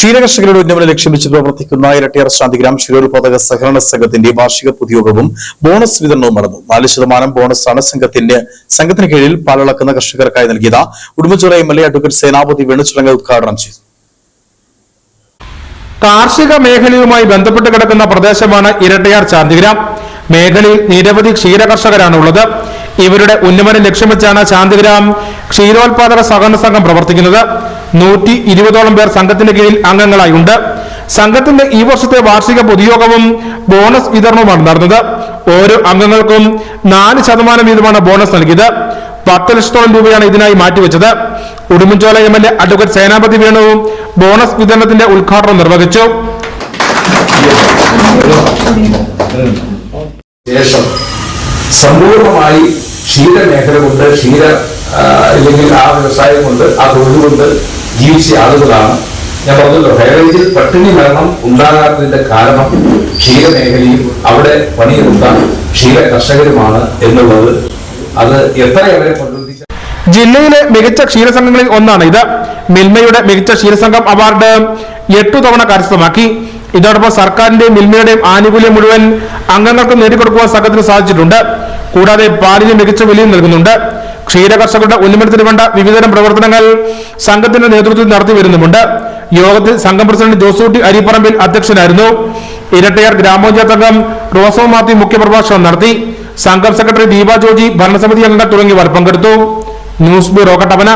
ക്ഷീരകർഷകരുടെ ഉന്നമനം ലക്ഷ്യം വെച്ച് പ്രവർത്തിക്കുന്ന ഇരട്ടിയാർ ശാന്തിഗ്രാം ക്ഷീരോത്പാദക സഹകരണ സംഘത്തിന്റെ വാർഷിക പൊതുയോഗവും ബോണസ് വിതരണവും നടന്നു. 4% ബോണസാണ് സംഘത്തിന് കീഴിൽ പാലളക്കുന്ന കർഷകർക്കായി നൽകിയത്. ഉടുമ്പൻചോല MLA അഡ്വക്കേറ്റ് സേനാപതി വേണുചടങ്ങ് ഉദ്ഘാടനം ചെയ്തു. കാർഷിക മേഖലയുമായി ബന്ധപ്പെട്ട് കിടക്കുന്ന പ്രദേശമാണ് ഇരട്ടിയാർ ശാന്തിഗ്രാം. മേഖലയിൽ നിരവധി ക്ഷീരകർഷകരാണ് ഉള്ളത്. ഇവരുടെ ഉന്നമനം ലക്ഷ്യം വെച്ചാണ് ശാന്തിഗ്രാം ക്ഷീരോത്പാദക സഹകരണ സംഘം പ്രവർത്തിക്കുന്നത്. 120ഓളം പേർ സംഘത്തിന്റെ കീഴിൽ അംഗങ്ങളായി ഉണ്ട്. സംഘത്തിന്റെ ഈ വർഷത്തെ വാർഷിക പൊതുയോഗവും ബോണസ് വിതരണവുമാണ് നടന്നത്. ഓരോ അംഗങ്ങൾക്കും 4% വീതമാണ് ബോണസ് നൽകിയത്. 10 ലക്ഷത്തോളം രൂപയാണ് ഇതിനായി മാറ്റിവെച്ചത്. ഉടുമ്പൻചോല MLA അഡ്വക്കേറ്റ് സേനാപതി വേണു ബോണസ് വിതരണത്തിന്റെ ഉദ്ഘാടനം നിർവഹിച്ചു. ശേഷം സമ്പൂർണമായി ക്ഷീരമേഖല കൊണ്ട് ഇല്ലെങ്കിൽ ആ വ്യവസായം കൊണ്ട് ആ തൊഴിൽ കൊണ്ട് ജീവിച്ച ആളുകളാണ്. ഞാൻ പറഞ്ഞല്ലോ, ഹൈറേഞ്ചിൽ പട്ടിണി മരണം ഉണ്ടാകാത്തതിന്റെ കാരണം ക്ഷീരമേഖലയും അവിടെ പണിയെടുത്ത ക്ഷീര കർഷകരുമാണ് എന്നുള്ളത് അത് എത്ര അവരെ പ്രകൃതി. ജില്ലയിലെ മികച്ച ക്ഷീരസംഘങ്ങളിൽ ഒന്നാണ് ഇത്. മിൽമയുടെ മികച്ച ക്ഷീരസംഘം അവാർഡ് 8 തവണ കരസ്ഥമാക്കി. ഇതോടൊപ്പം സർക്കാരിന്റെയും മിൽമയുടെയും ആനുകൂല്യം മുഴുവൻ അംഗങ്ങൾക്ക് നേടിക്കൊടുക്കുവാൻ സംഘത്തിന് സാധിച്ചിട്ടുണ്ട്. കൂടാതെ പാലിന് മികച്ച വിലയും നൽകുന്നുണ്ട്. ക്ഷീരകർഷകരുടെ ഉന്നമനത്തിന് വേണ്ട വിവിധതരം പ്രവർത്തനങ്ങൾ സംഘത്തിന്റെ നേതൃത്വത്തിൽ നടത്തി വരുന്നുമുണ്ട്. യോഗത്തിൽ സംഘം പ്രസിഡന്റ് ജോസൂട്ടി അരിപ്പറമ്പിൽ അധ്യക്ഷനായിരുന്നു. ഇരട്ടയാർ ഗ്രാമപഞ്ചായത്ത് അംഗം റോസോ മാത്യു മുഖ്യപ്രഭാഷണം നടത്തി. സംഘം സെക്രട്ടറി ദീപ ജോജി, ഭരണസമിതി അംഗങ്ങൾ തുടങ്ങിയവർ പങ്കെടുത്തു. News bureau Kattappana.